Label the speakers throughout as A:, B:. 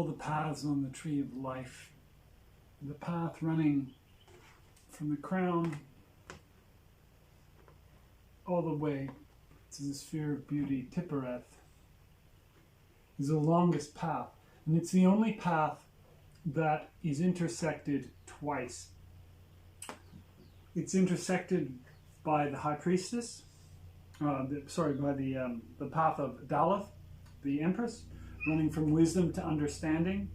A: the paths on the tree of life. The path running from the crown all the way to the sphere of beauty, Tippereth, is the longest path. And it's the only path that is intersected twice. It's intersected by the High Priestess, by the path of Daleth, the Empress, running from wisdom to understanding.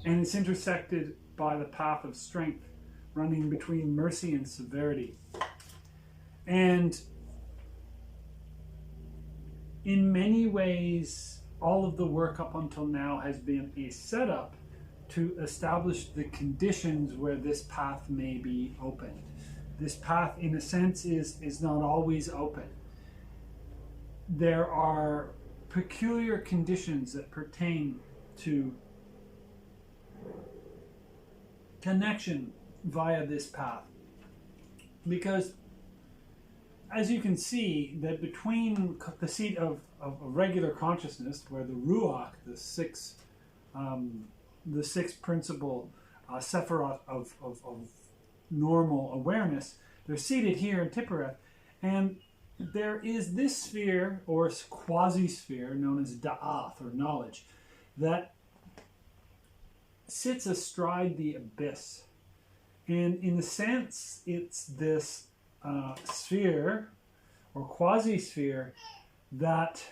A: And it's intersected by the path of strength, running between mercy and severity. And in many ways, all of the work up until now has been a setup to establish the conditions where this path may be opened. This path, in a sense, is not always open. There are peculiar conditions that pertain to connection via this path. Because, as you can see, that between the seat of regular consciousness, where the Ruach, the sixth principle Sephiroth of normal awareness, they're seated here in Tippereth, and there is this sphere, or quasi-sphere, known as Da'ath, or knowledge, that sits astride the abyss. And in a sense, it's this sphere, or quasi-sphere, that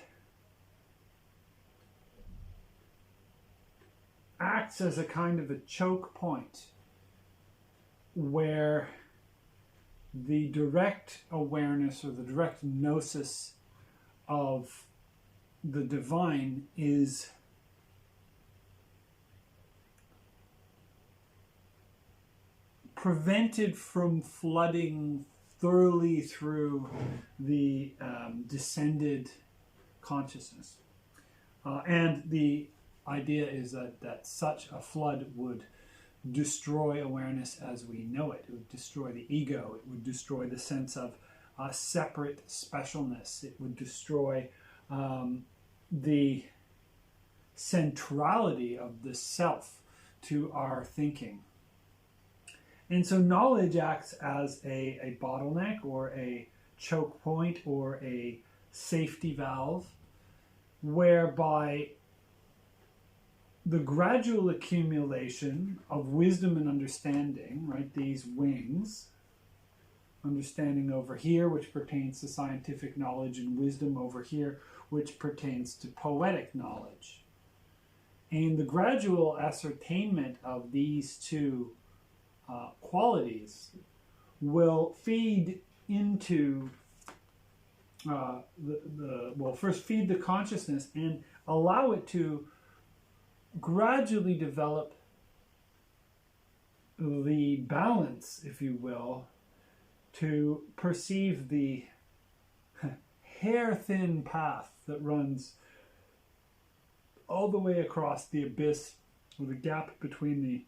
A: acts as a kind of a choke point where the direct awareness or the direct gnosis of the divine is prevented from flooding thoroughly through the descended consciousness. And the idea is that such a flood would destroy awareness as we know it. It would destroy the ego. It would destroy the sense of separate specialness. It would destroy the centrality of the self to our thinking. And so knowledge acts as a bottleneck or a choke point or a safety valve, whereby the gradual accumulation of wisdom and understanding, right, these wings, understanding over here, which pertains to scientific knowledge, and wisdom over here, which pertains to poetic knowledge. And the gradual ascertainment of these two qualities will feed into first feed the consciousness and allow it to gradually develop the balance, if you will, to perceive the hair-thin path that runs all the way across the abyss, with a gap between the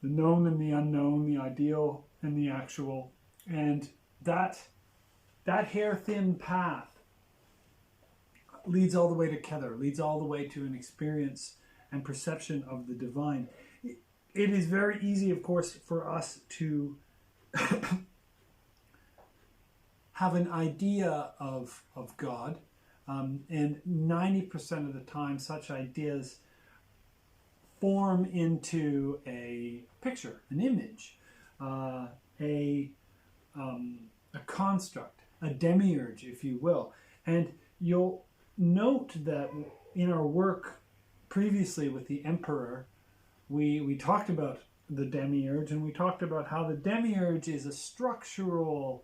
A: known and the unknown, the ideal and the actual. And that hair-thin path leads all the way to Kether, leads all the way to an experience and perception of the divine. It is very easy, of course, for us to have an idea of God, and 90% of the time such ideas form into a picture, an image, a construct, a demiurge, if you will. And you'll note that in our work previously with the Emperor, we talked about the demiurge, and we talked about how the demiurge is a structural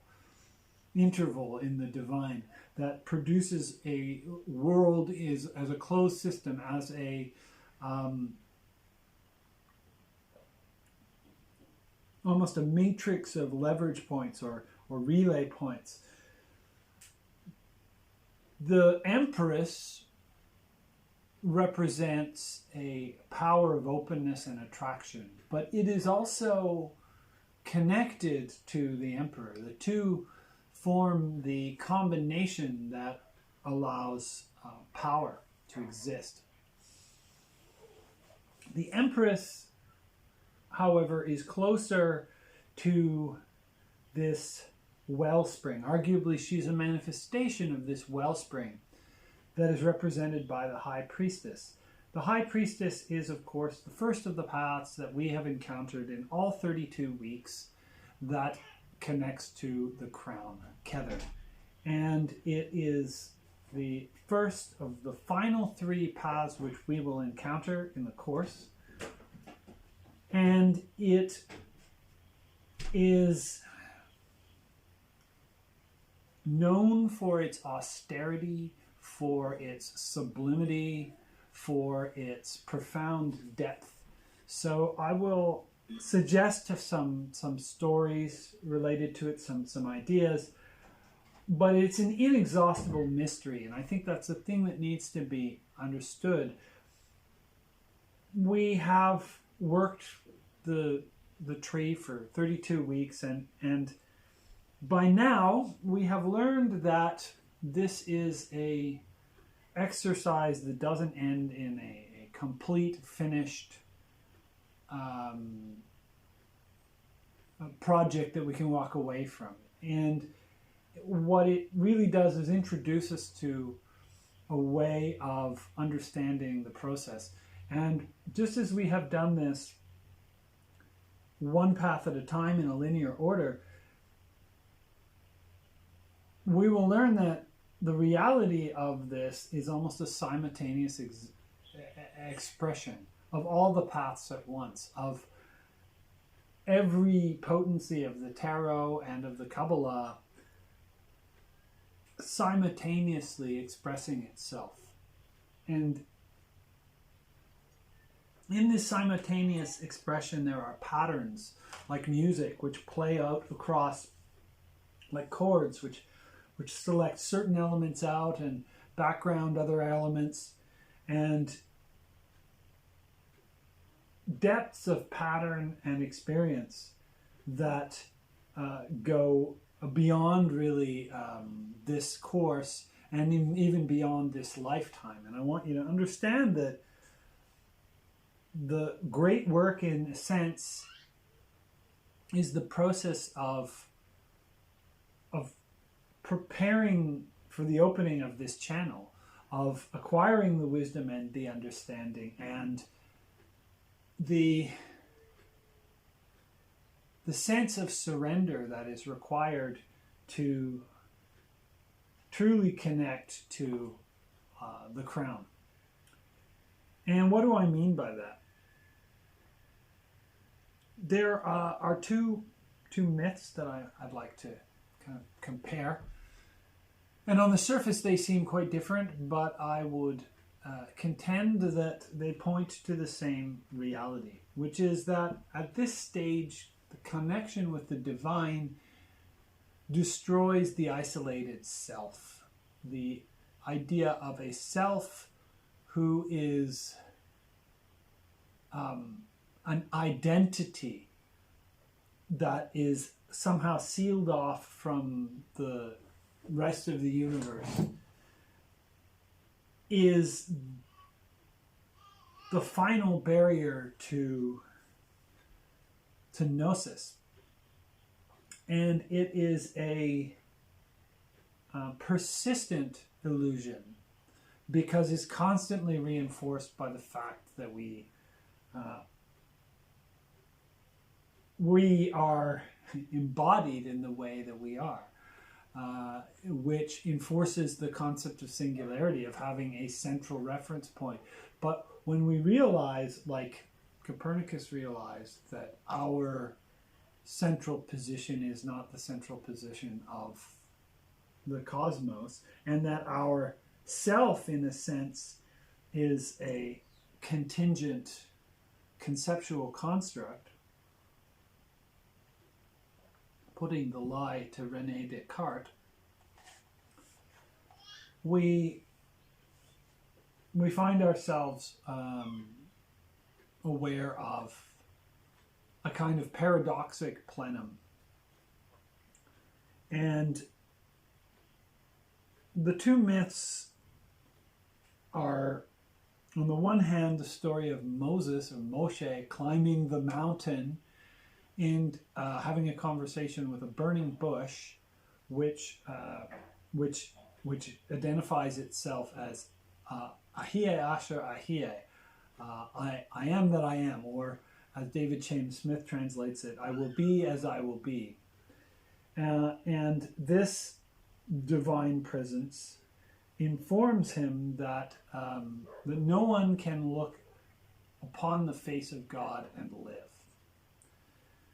A: interval in the divine that produces a world as a closed system, as a almost a matrix of leverage points or relay points. The Empress represents a power of openness and attraction, but it is also connected to the Emperor. The two form the combination that allows power to exist. The Empress, however, is closer to this wellspring. Arguably, she's a manifestation of this wellspring that is represented by the High Priestess. The High Priestess is, of course, the first of the paths that we have encountered in all 32 weeks that connects to the crown, Kether. And it is the first of the final 3 paths which we will encounter in the course. And it is known for its austerity, for its sublimity, for its profound depth. So I will suggest some stories related to it, some ideas, but it's an inexhaustible mystery, and I think that's the thing that needs to be understood. We have worked the tree for 32 weeks, and by now we have learned that this is a exercise that doesn't end in a complete, finished project that we can walk away from. And what it really does is introduce us to a way of understanding the process. And just as we have done this one path at a time in a linear order, we will learn that the reality of this is almost a simultaneous expression of all the paths at once, of every potency of the tarot and of the Kabbalah simultaneously expressing itself. And in this simultaneous expression, there are patterns like music, which play out across, like chords, which select certain elements out and background other elements, and depths of pattern and experience that go beyond really this course and even beyond this lifetime. And I want you to understand that the great work, in a sense, is the process of preparing for the opening of this channel, of acquiring the wisdom and the understanding and the sense of surrender that is required to truly connect to the crown. And what do I mean by that? There are two myths that I'd like to kind of compare. And on the surface, they seem quite different, but I would contend that they point to the same reality, which is that at this stage, the connection with the divine destroys the isolated self. The idea of a self who is an identity that is somehow sealed off from the rest of the universe is the final barrier to gnosis. And it is a persistent illusion because it's constantly reinforced by the fact that we are embodied in the way that we are. Which enforces the concept of singularity, of having a central reference point. But when we realize, like Copernicus realized, that our central position is not the central position of the cosmos, and that our self, in a sense, is a contingent conceptual construct, putting the lie to René Descartes, we find ourselves aware of a kind of paradoxic plenum. And the two myths are on the one hand, the story of Moses or Moshe climbing the mountain and having a conversation with a burning bush, which identifies itself as Ahie Asher Ahie, I am that I am, or as David James Smith translates it, I will be as I will be. And this divine presence informs him that that no one can look upon the face of God and live.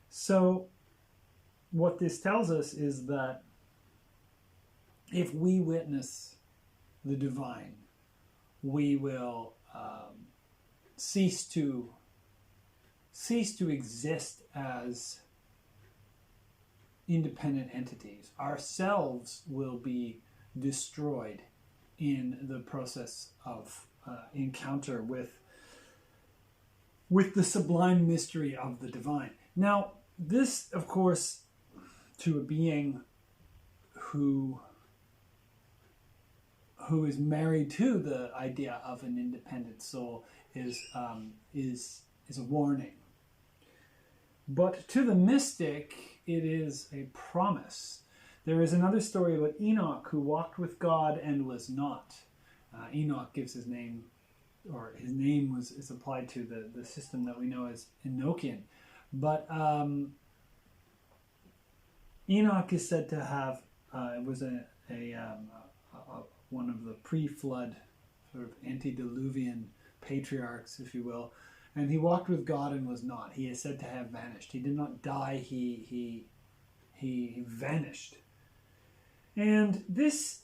A: So what this tells us is that if we witness the divine, we will cease to exist as independent entities. Ourselves will be destroyed in the process of encounter with the sublime mystery of the divine. Now, this, of course, to a being who is married to the idea of an independent soul is a warning. But to the mystic, it is a promise. There is another story about Enoch who walked with God and was not. Enoch gives his name, or his name is applied to the system that we know as Enochian. But Enoch is said to have, it was one of the pre-flood sort of antediluvian patriarchs, if you will, and he walked with God and was not. He is said to have vanished. He did not die. He vanished. And this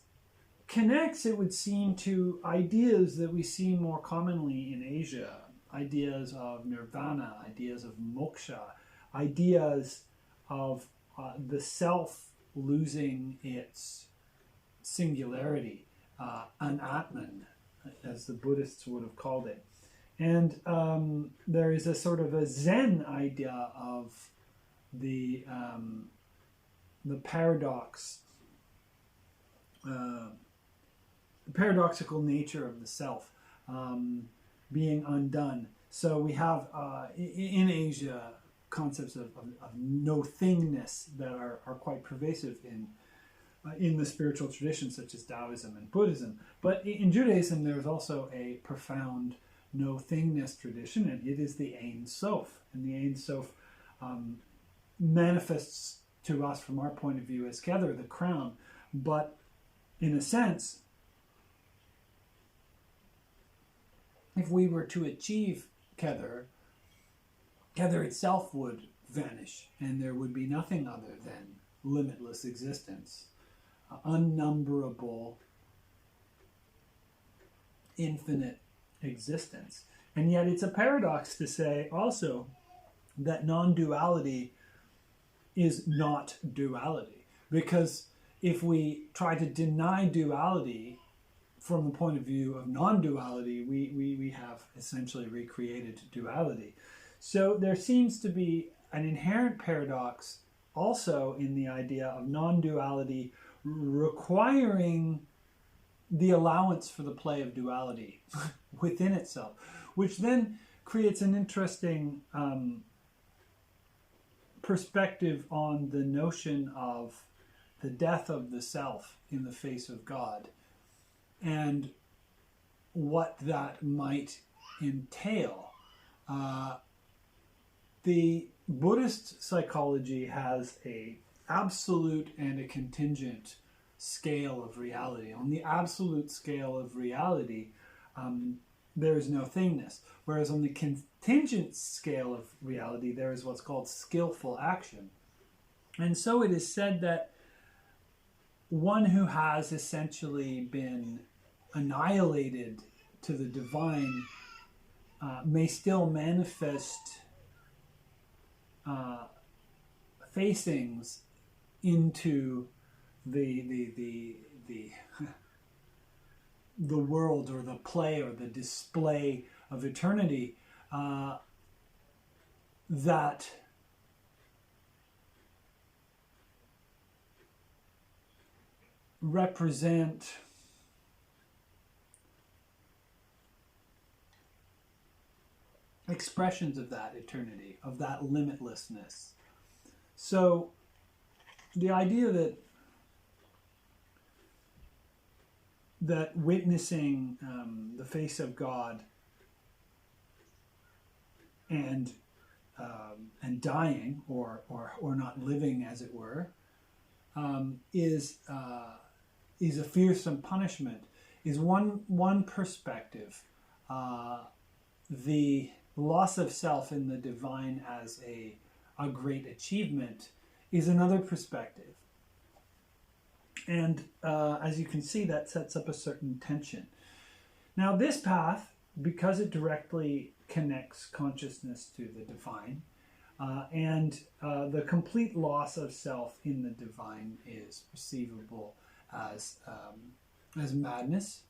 A: connects, it would seem, to ideas that we see more commonly in Asia. Ideas of nirvana, ideas of moksha, ideas of the self losing its singularity, an Atman, as the Buddhists would have called it. And there is a sort of a Zen idea of the paradox, the paradoxical nature of the self being undone. So we have in Asia concepts of no-thingness that are quite pervasive in the spiritual traditions such as Taoism and Buddhism. But in Judaism, there's also a profound no-thingness tradition, and it is the Ein Sof. And the Ein Sof manifests to us from our point of view as Kether, the crown. But in a sense, if we were to achieve Kether, Kether itself would vanish, and there would be nothing other than limitless existence, unnumberable, infinite existence. And yet it's a paradox to say also that non-duality is not duality, because if we try to deny duality from the point of view of non-duality, we have essentially recreated duality. So there seems to be an inherent paradox also in the idea of non-duality requiring the allowance for the play of duality within itself, which then creates an interesting perspective on the notion of the death of the self in the face of God and what that might entail. The Buddhist psychology has a absolute and a contingent scale of reality. On the absolute scale of reality, there is no thingness. Whereas on the contingent scale of reality, there is what's called skillful action. And so it is said that one who has essentially been annihilated to the divine may still manifest facings into the world or the play or the display of eternity that represent expressions of that eternity, of that limitlessness. So the idea that witnessing the face of God and dying or not living, as it were, is a fearsome punishment, is one perspective. The loss of self in the divine as a great achievement is another perspective. And as you can see, that sets up a certain tension. Now, this path, because it directly connects consciousness to the divine, and the complete loss of self in the divine is perceivable as madness.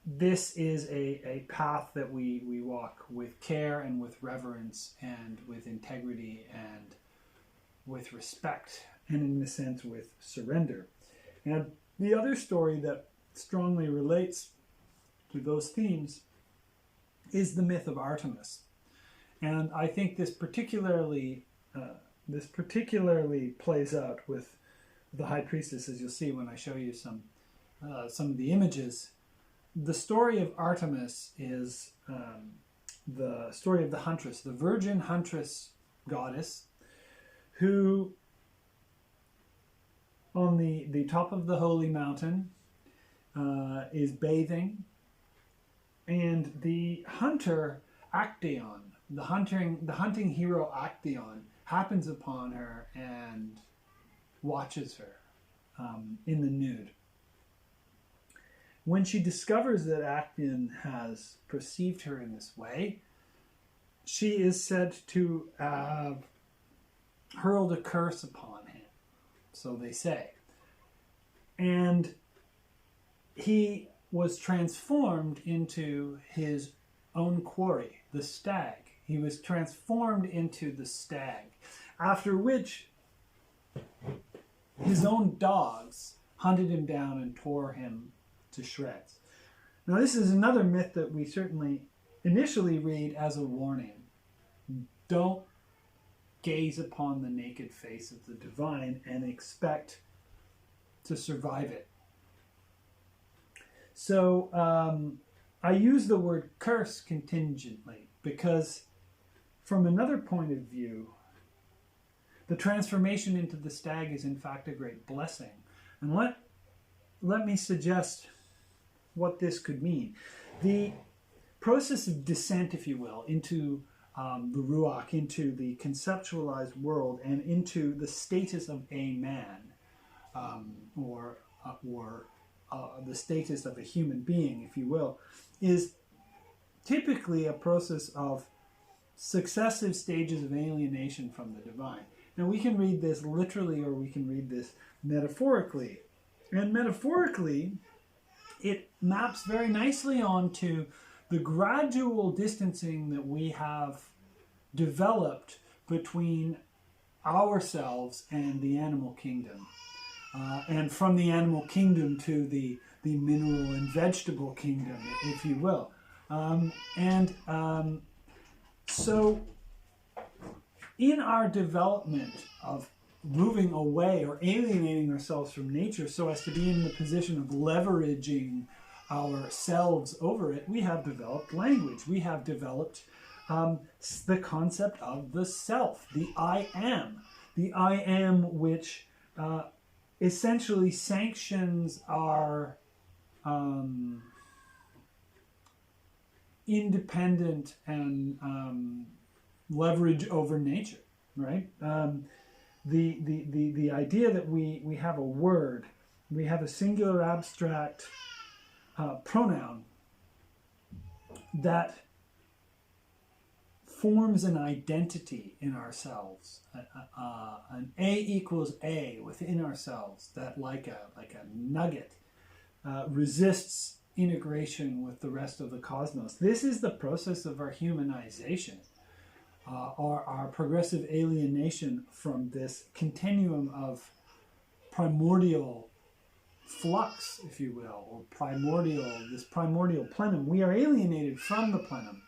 A: This is a path that we walk with care and with reverence and with integrity and with respect, and in a sense with surrender. And the other story that strongly relates to those themes is the myth of Artemis. And I think this particularly plays out with the High Priestess, as you'll see when I show you some of the images. The story of Artemis is the story of the huntress, the virgin huntress goddess, who on the top of the holy mountain is bathing, and the hunter Actaeon, the hunting hero Actaeon, happens upon her and watches her in the nude. When she discovers that Actaeon has perceived her in this way, she is said to have hurled a curse upon him, so they say. And he was transformed into his own quarry, the stag. He was transformed into the stag, after which his own dogs hunted him down and tore him to shreds. Now, this is another myth that we certainly initially read as a warning. Don't gaze upon the naked face of the divine and expect to survive it. So I use the word curse contingently because from another point of view, the transformation into the stag is in fact a great blessing. And let me suggest what this could mean. The process of descent, if you will, into the Ruach, into the conceptualized world, and into the status of a man, or the status of a human being, if you will, is typically a process of successive stages of alienation from the divine. Now, we can read this literally or we can read this metaphorically. And metaphorically, it maps very nicely onto the gradual distancing that we have developed between ourselves and the animal kingdom. And from the animal kingdom to the mineral and vegetable kingdom, if you will. So in our development of moving away or alienating ourselves from nature so as to be in the position of leveraging ourselves over it, we have developed language. We have developed the concept of the self, the I am, which essentially sanctions our independent and leverage over nature, right? The idea that we have a word, we have a singular abstract pronoun that forms an identity in ourselves, an A equals A within ourselves, that like a nugget resists integration with the rest of the cosmos. This is the process of our humanization, our progressive alienation from this continuum of primordial flux, if you will, or primordial, this primordial plenum. We are alienated from the plenum.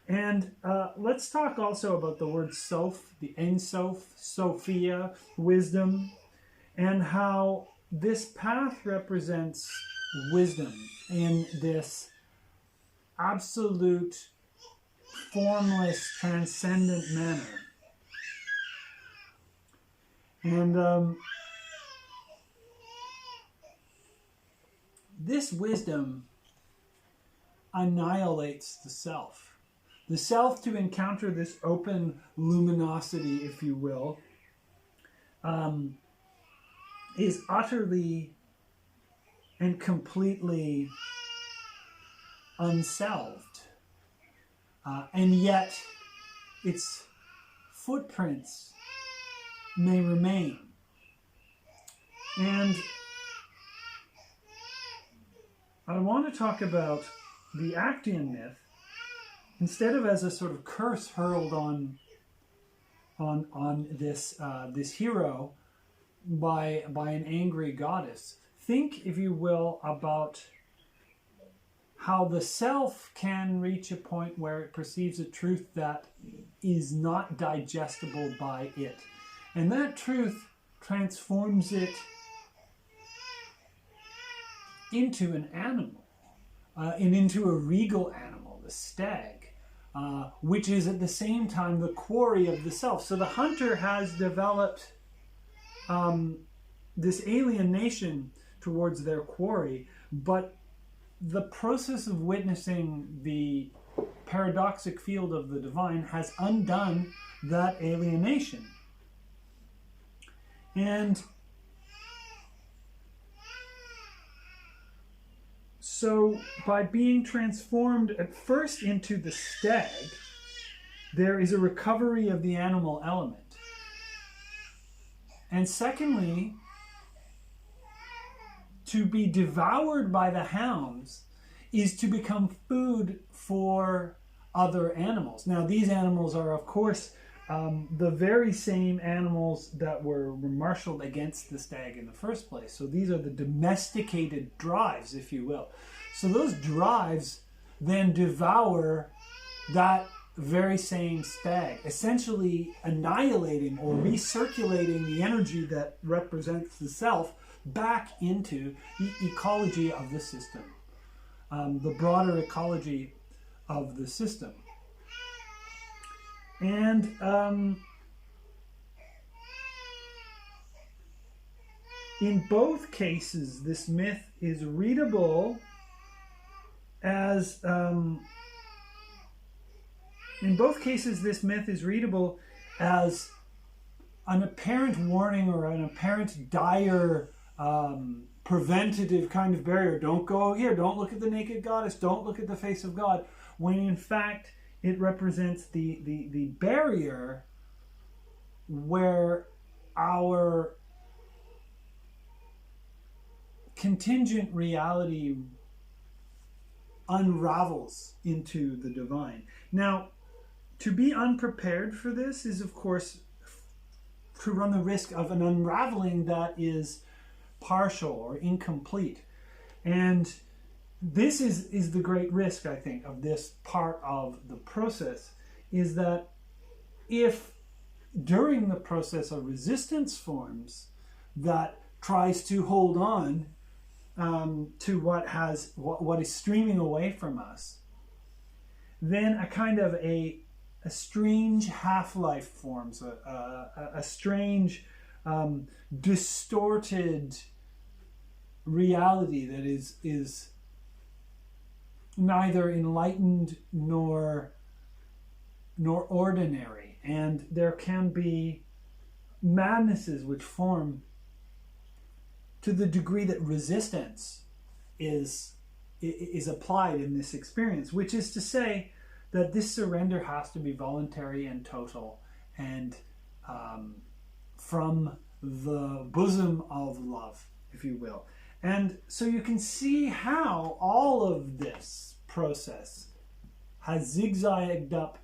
A: And let's talk also about the word Soph, the Ein Sof, Sophia, wisdom, and how this path represents wisdom in this absolute, formless, transcendent manner. And this wisdom annihilates the self. The self, to encounter this open luminosity, if you will, is utterly and completely unselved. And yet, its footprints may remain. And I want to talk about the Actian myth, instead of as a sort of curse hurled on this hero by an angry goddess. Think, if you will, about how the self can reach a point where it perceives a truth that is not digestible by it. And that truth transforms it into an animal, and into a regal animal, the stag, which is at the same time the quarry of the self. So the hunter has developed this alienation towards their quarry, but the process of witnessing the paradoxic field of the divine has undone that alienation. And so by being transformed at first into the stag, there is a recovery of the animal element. And secondly, to be devoured by the hounds is to become food for other animals. Now, these animals are, of course, the very same animals that were marshaled against the stag in the first place. So these are the domesticated drives, if you will. So those drives then devour that very same stag, essentially annihilating or recirculating the energy that represents the self back into the ecology of the system, the broader ecology of the system. And in both cases, this myth is readable as an apparent warning or an apparent dire preventative kind of barrier. Don't go here, don't look at the naked goddess, don't look at the face of God, when in fact it represents the barrier where our contingent reality unravels into the divine. Now, to be unprepared for this is, of course, to run the risk of an unraveling that is partial or incomplete. And this is the great risk, I think, of this part of the process, is that if during the process a resistance forms that tries to hold on to what is streaming away from us, then a kind of a strange half-life forms, a strange distorted reality that is neither enlightened nor ordinary, and there can be madnesses which form to the degree that resistance is applied in this experience, which is to say that this surrender has to be voluntary and total, and from the bosom of love, if you will. And so you can see how all of this process has zigzagged up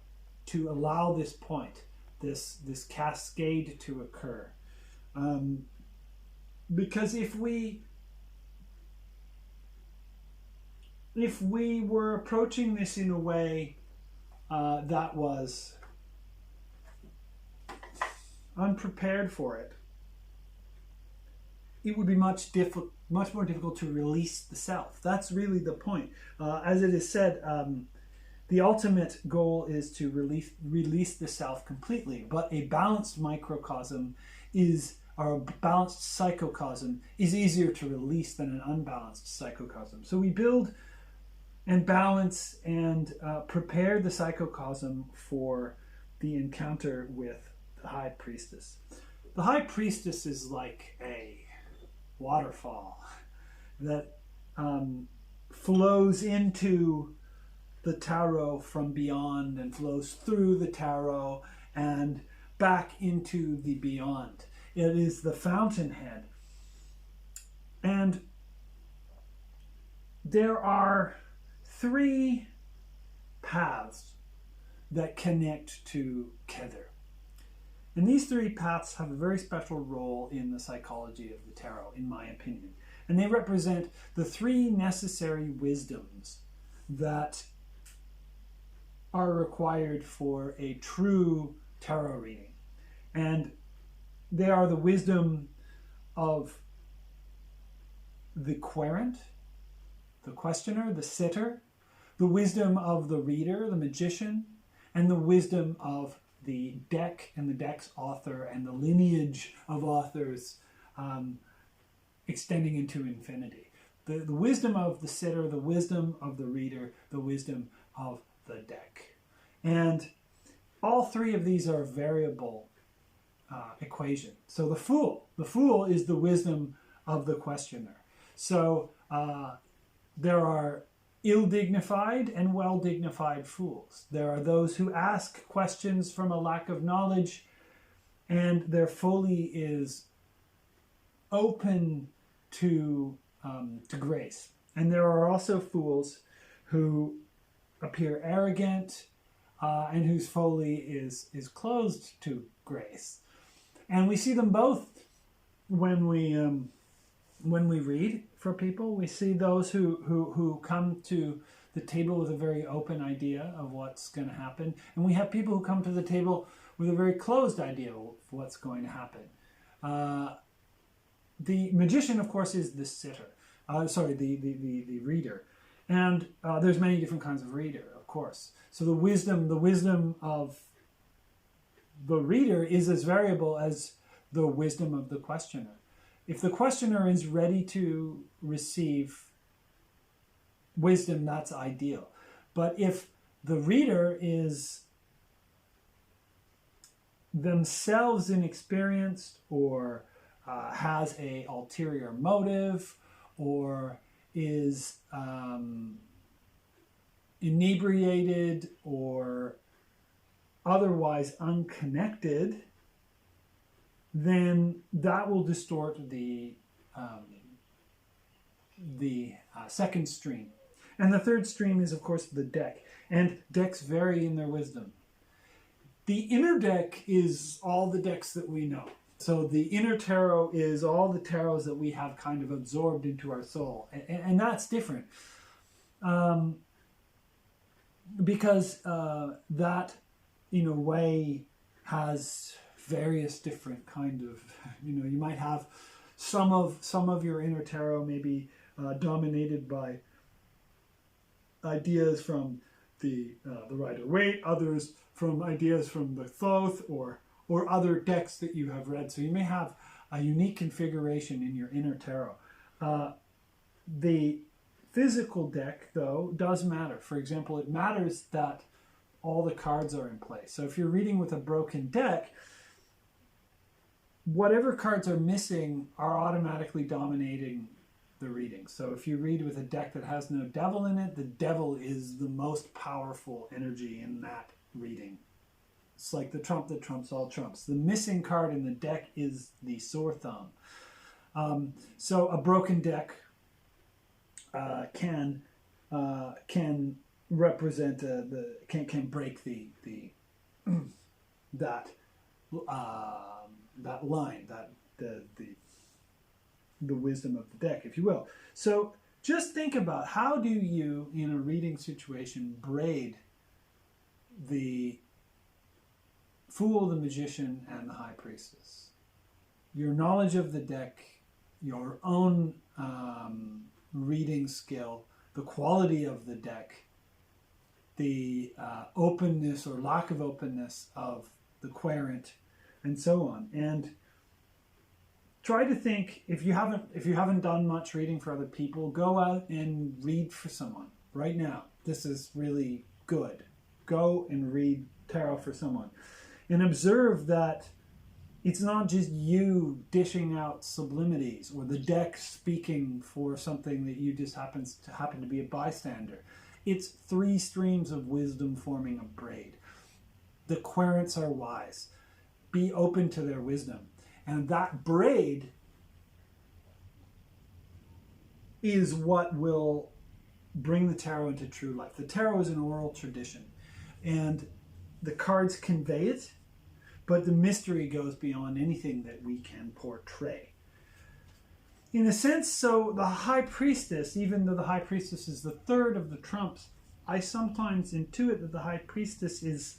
A: to allow this point, this cascade to occur. Because if we if we were approaching this in a way that was unprepared for it, it would be much more difficult to release the self. That's really the point. As it is said, the ultimate goal is to release the self completely, but a balanced microcosm or a balanced psychocosm is easier to release than an unbalanced psychocosm. So we build and balance and prepare the psychocosm for the encounter with the High Priestess. The High Priestess is like a waterfall that flows into the tarot from beyond and flows through the tarot and back into the beyond. It is the fountainhead. And there are 3 paths that connect to Kether. And these 3 paths have a very special role in the psychology of the tarot, in my opinion. And they represent the 3 necessary wisdoms that are required for a true tarot reading. And they are the wisdom of the querent, the questioner, the sitter, the wisdom of the reader, the magician, and the wisdom of the deck and the deck's author and the lineage of authors extending into infinity. The wisdom of the sitter, the wisdom of the reader, the wisdom of the deck. And all 3 of these are a variable equation. So the fool is the wisdom of the questioner. So there are ill-dignified and well-dignified fools. There are those who ask questions from a lack of knowledge, and their folly is open to grace. And there are also fools who appear arrogant and whose folly is closed to grace. And we see them both when we read for people. We see those who come to the table with a very open idea of what's going to happen. And we have people who come to the table with a very closed idea of what's going to happen. The magician, of course, is the sitter. The reader. And there's many different kinds of reader, of course. So the wisdom of the reader is as variable as the wisdom of the questioner. If the questioner is ready to receive wisdom, that's ideal. But if the reader is themselves inexperienced or has a ulterior motive or is inebriated or otherwise unconnected, then that will distort the second stream. And the third stream is, of course, the deck. And decks vary in their wisdom. The inner deck is all the decks that we know. So the inner tarot is all the tarots that we have kind of absorbed into our soul. And that's different. Because that, in a way, has various different kind of, you might have some of your inner tarot maybe dominated by ideas from the Rider-Waite, others from ideas from the Thoth or other decks that you have read. So you may have a unique configuration in your inner tarot. The physical deck, though, does matter. For example, it matters that all the cards are in place. So if you're reading with a broken deck, whatever cards are missing are automatically dominating the reading. So if you read with a deck that has no devil in it, the devil is the most powerful energy in that reading. It's like the trump that trumps all trumps. The missing card in the deck is the sore thumb. So a broken deck can represent can break that line, the wisdom of the deck, if you will. So just think about, how do you, in a reading situation, braid the Fool, the Magician, and the High Priestess? Your knowledge of the deck, your own reading skill, the quality of the deck, the openness or lack of openness of the querent, and so on. And try to think, if you haven't done much reading for other people, go out and read for someone right now. This is really good. Go and read tarot for someone, and observe that it's not just you dishing out sublimities or the deck speaking for something that you just happen to be a bystander. It's three streams of wisdom forming a braid. The querents are wise. Be open to their wisdom. And that braid is what will bring the tarot into true life. The tarot is an oral tradition, and the cards convey it, but the mystery goes beyond anything that we can portray. In a sense, so the High Priestess, even though the High Priestess is the third of the trumps, I sometimes intuit that the High Priestess is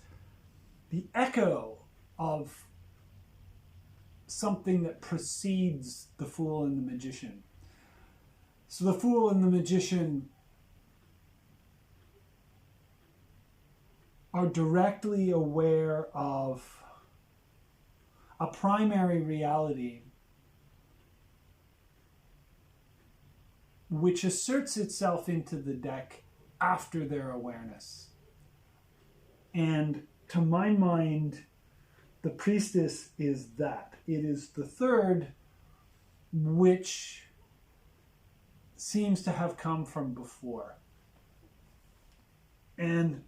A: the echo of something that precedes the Fool and the Magician. So the Fool and the Magician are directly aware of a primary reality which asserts itself into the deck after their awareness. And to my mind, the Priestess is that. It is the third, which seems to have come from before. And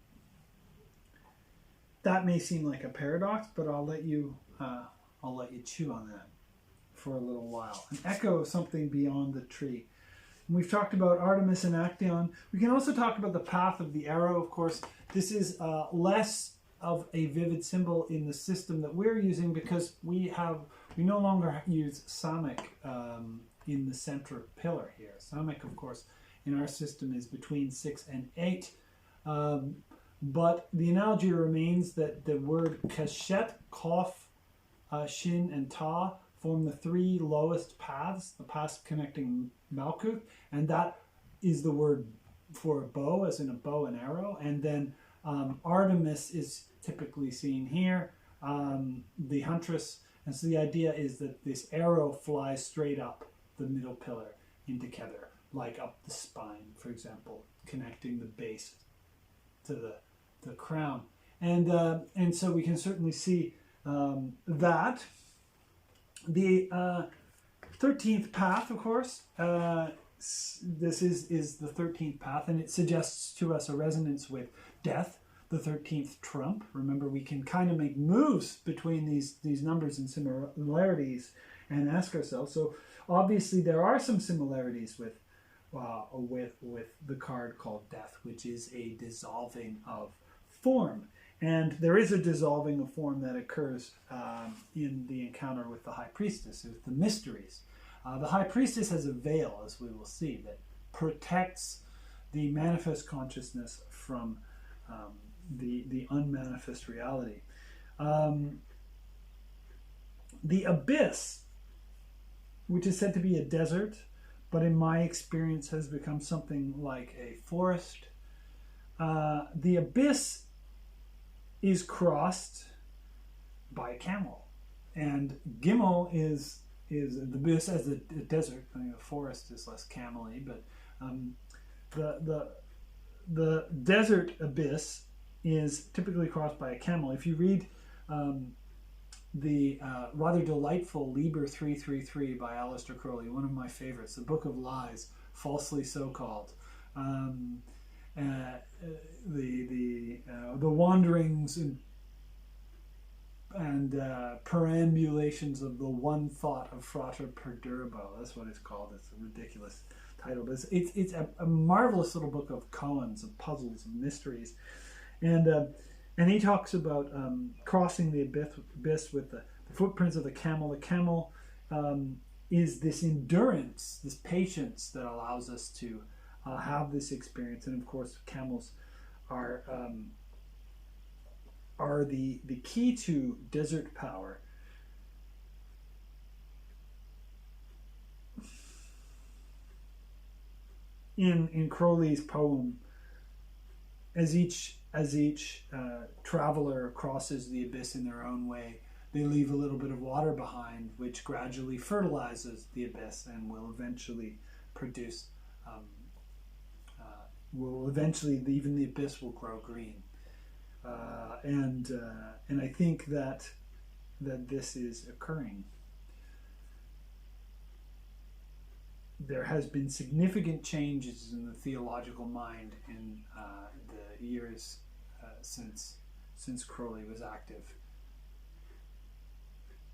A: that may seem like a paradox, but I'll let you chew on that for a little while. An echo of something beyond the tree. And we've talked about Artemis and Actaeon. We can also talk about the path of the arrow, of course. This is less of a vivid symbol in the system that we're using, because we no longer use Samic in the center pillar here. Samic, of course, in our system is between 6 and 8. But the analogy remains that the word Kashet, Kof, Shin, and Ta form the three lowest paths, the paths connecting Malkuth, and that is the word for a bow, as in a bow and arrow. And then Artemis is typically seen here, the huntress. And so the idea is that this arrow flies straight up the middle pillar into Kether, like up the spine, for example, connecting the base to the crown. And so we can certainly see that. The 13th path, of course, this is the 13th path, and it suggests to us a resonance with death, the 13th trump. Remember, we can kind of make moves between these numbers and similarities and ask ourselves. So obviously there are some similarities with the card called Death, which is a dissolving of form. And there is a dissolving of form that occurs in the encounter with the High Priestess, with the mysteries. The High Priestess has a veil, as we will see, that protects the manifest consciousness from the unmanifest reality. The abyss, which is said to be a desert, but in my experience has become something like a forest. The abyss is crossed by a camel, and Gimel is the abyss as a desert. I mean, the forest is less camel-y, but the desert abyss is typically crossed by a camel. If you read the rather delightful Liber 333 by Aleister Crowley, one of my favorites, the Book of Lies, falsely so called. The wanderings and perambulations of the one thought of Frater Perdurabo. That's what it's called. It's a ridiculous title, but it's a marvelous little book of koans, of puzzles and mysteries, and he talks about crossing the abyss with the footprints of the camel. The camel is this endurance, this patience that allows us to have this experience. And of course, camels are the key to desert power. In Crowley's poem, as each traveler crosses the abyss in their own way, they leave a little bit of water behind, which gradually fertilizes the abyss and will eventually produce. Even the abyss will grow green, and I think that this is occurring. There has been significant changes in the theological mind in the years since Crowley was active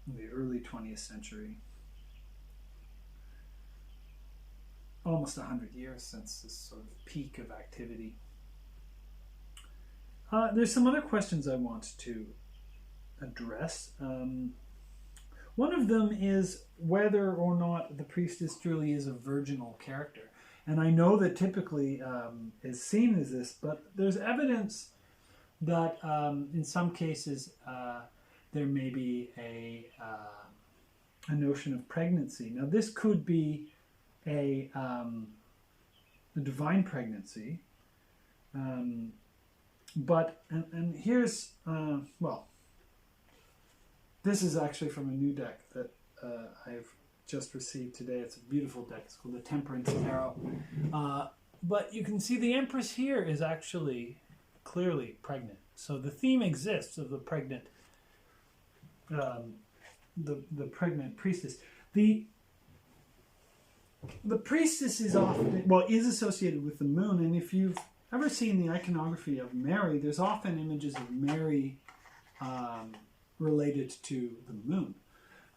A: in the early 20th century. Almost 100 years since this sort of peak of activity. There's some other questions I want to address. One of them is whether or not the priestess truly is a virginal character. And I know that typically is seen as this, but there's evidence that in some cases there may be a notion of pregnancy. Now this could be a divine pregnancy, but here's this is actually from a new deck that I've just received today. It's a beautiful deck. It's called the Temperance Tarot. But you can see the Empress here is actually clearly pregnant. So the theme exists of the pregnant, the pregnant priestess. The priestess is often, is associated with the moon. And if you've ever seen the iconography of Mary, there's often images of Mary related to the moon,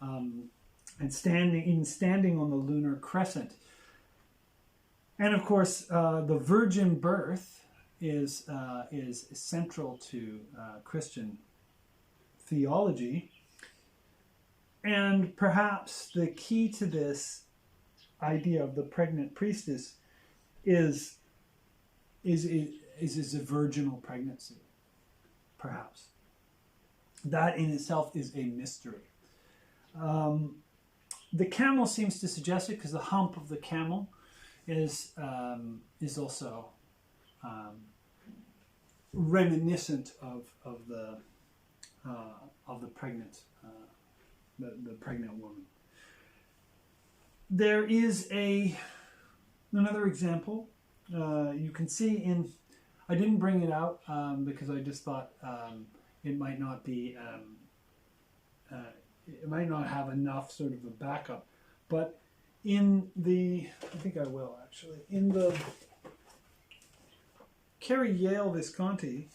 A: and standing on the lunar crescent. And of course, the virgin birth is central to Christian theology, and perhaps the key to this idea of the pregnant priestess is a virginal pregnancy, perhaps. That in itself is a mystery. The camel seems to suggest it, because the hump of the camel is also reminiscent of the pregnant the pregnant woman. There is another example. You can see in. I didn't bring it out because I just thought. It might not be, it might not have enough sort of a backup. But in I think I will actually, in the Kerry Yale Visconti,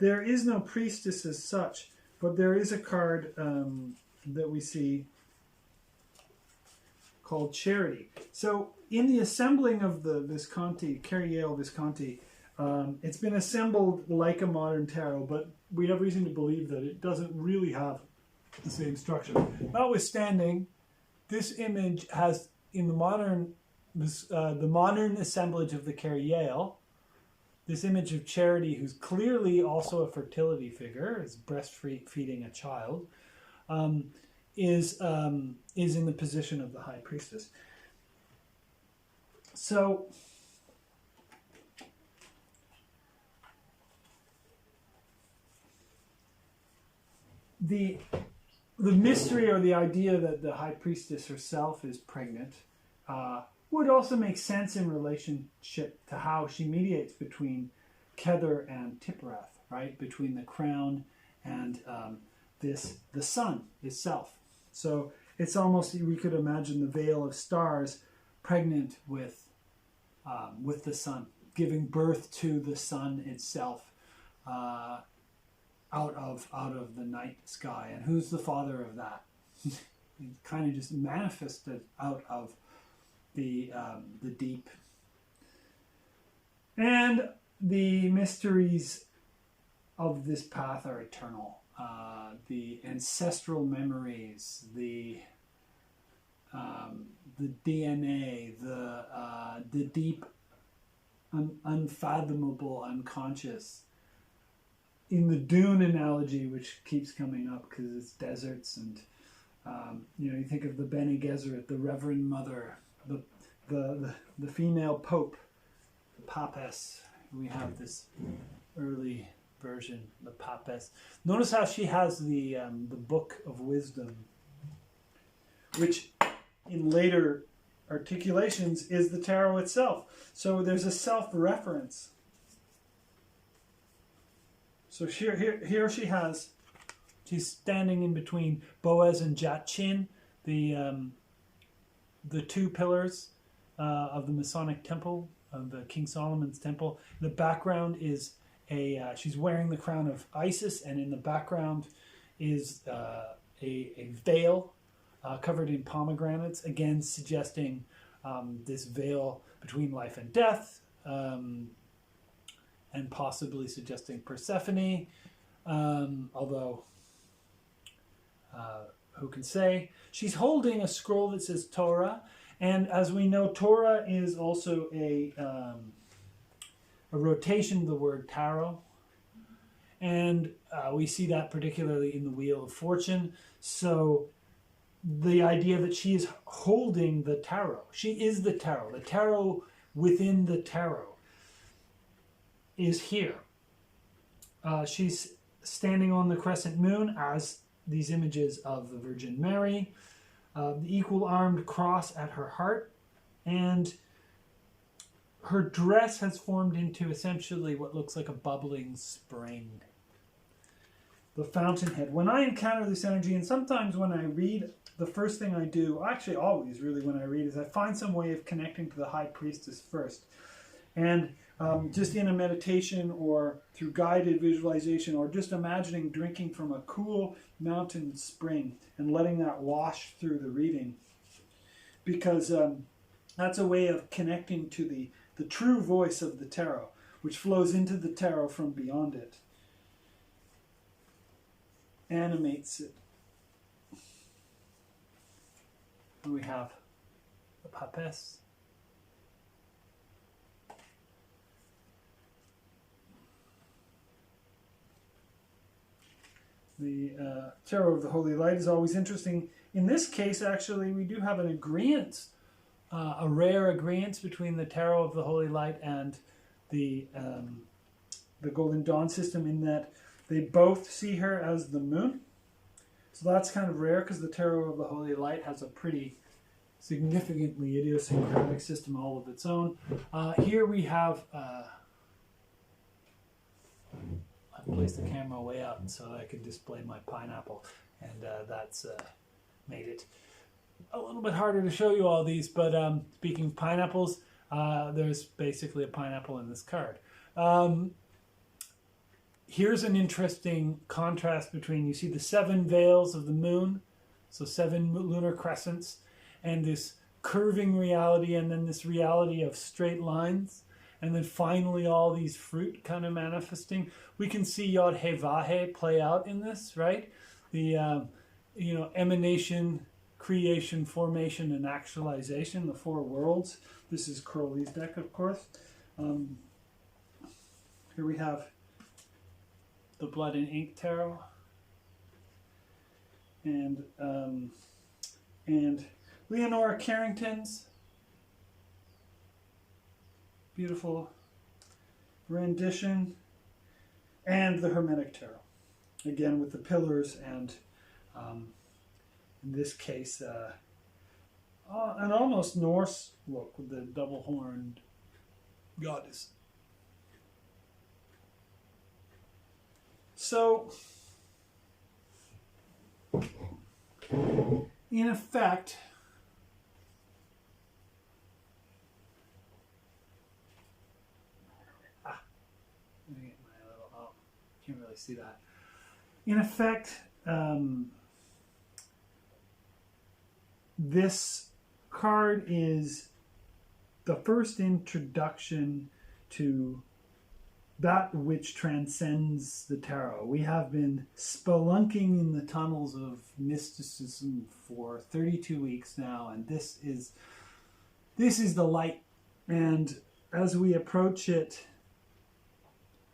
A: there is no priestess as such, but there is a card that we see called Charity. So in the assembling of the Visconti, Kerry Yale Visconti, it's been assembled like a modern tarot, but we have reason to believe that it doesn't really have the same structure. Notwithstanding, this image has, in the modern assemblage of the Kerry Yale, this image of Charity, who's clearly also a fertility figure, is breastfeeding a child, is in the position of the High Priestess. So the mystery, or the idea that the High Priestess herself is pregnant, would also make sense in relationship to how she mediates between Kether and Tippereth, right? Between the crown and the sun itself. So it's almost, we could imagine the veil of stars pregnant with the sun, giving birth to the sun itself, out of the night sky. And who's the father of that? Kind of just manifested out of the deep. And the mysteries of this path are eternal. The ancestral memories, the the DNA, the deep, unfathomable, unconscious. In the dune analogy, which keeps coming up because it's deserts, and you think of the Bene Gesserit, the Reverend Mother, the female Pope, the Papess. We have this early version, the Papess. Notice how she has the Book of Wisdom, which in later articulations is the tarot itself. So there's a self-reference. So here she's standing in between Boaz and Jachin, the two pillars of the Masonic temple, of the King Solomon's temple. The background is she's wearing the crown of Isis, and in the background is a veil covered in pomegranates, again suggesting this veil between life and death. And possibly suggesting Persephone, although who can say? She's holding a scroll that says Torah, and as we know, Torah is also a rotation of the word tarot, and we see that particularly in the Wheel of Fortune. So the idea that she is holding the tarot, she is the tarot within the tarot, is here. She's standing on the crescent moon as these images of the Virgin Mary, the equal armed cross at her heart, and her dress has formed into essentially what looks like a bubbling spring. The fountainhead. When I encounter this energy, and sometimes when I read, the first thing I do, actually always really when I read, is I find some way of connecting to the High Priestess first. And just in a meditation or through guided visualization, or just imagining drinking from a cool mountain spring and letting that wash through the reading. Because that's a way of connecting to the true voice of the tarot, which flows into the tarot from beyond it. Animates it. And we have the Papess. The Tarot of the Holy Light is always interesting. In this case, actually, we do have an agreement, a rare agreement between the Tarot of the Holy Light and the Golden Dawn system, in that they both see her as the moon. So that's kind of rare, because the Tarot of the Holy Light has a pretty significantly idiosyncratic system all of its own. Here we have... I placed the camera way out so I could display my pineapple, and that's made it a little bit harder to show you all these. But speaking of pineapples, there's basically a pineapple in this card. Here's an interesting contrast between, you see the 7 veils of the moon, so 7 lunar crescents, and this curving reality, and then this reality of straight lines. And then finally all these fruit kind of manifesting. We can see Yod He Vah He play out in this, right? The emanation, creation, formation, and actualization, the 4 worlds. This is Crowley's deck, of course. Here we have the Blood and Ink Tarot. And Leonora Carrington's beautiful rendition, and the Hermetic Tarot, again with the pillars, and in this case an almost Norse look with the double-horned goddess. So in effect, can't really see that. In effect, this card is the first introduction to that which transcends the tarot. We have been spelunking in the tunnels of mysticism for 32 weeks now, and this is the light. And as we approach it,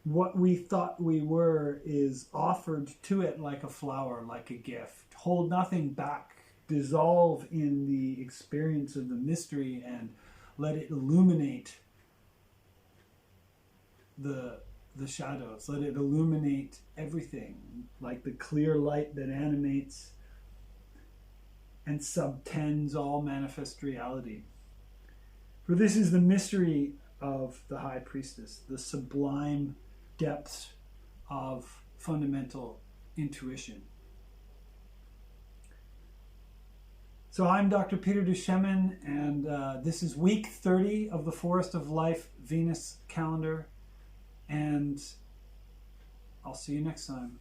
A: what we thought we were is offered to it like a flower, like a gift. Hold nothing back. Dissolve in the experience of the mystery and let it illuminate the shadows. Let it illuminate everything, like the clear light that animates and subtends all manifest reality. For this is the mystery of the High Priestess, the sublime depths of fundamental intuition. So I'm Dr. Peter Duchemin, and this is week 30 of the Forest of Life Venus calendar, and I'll see you next time.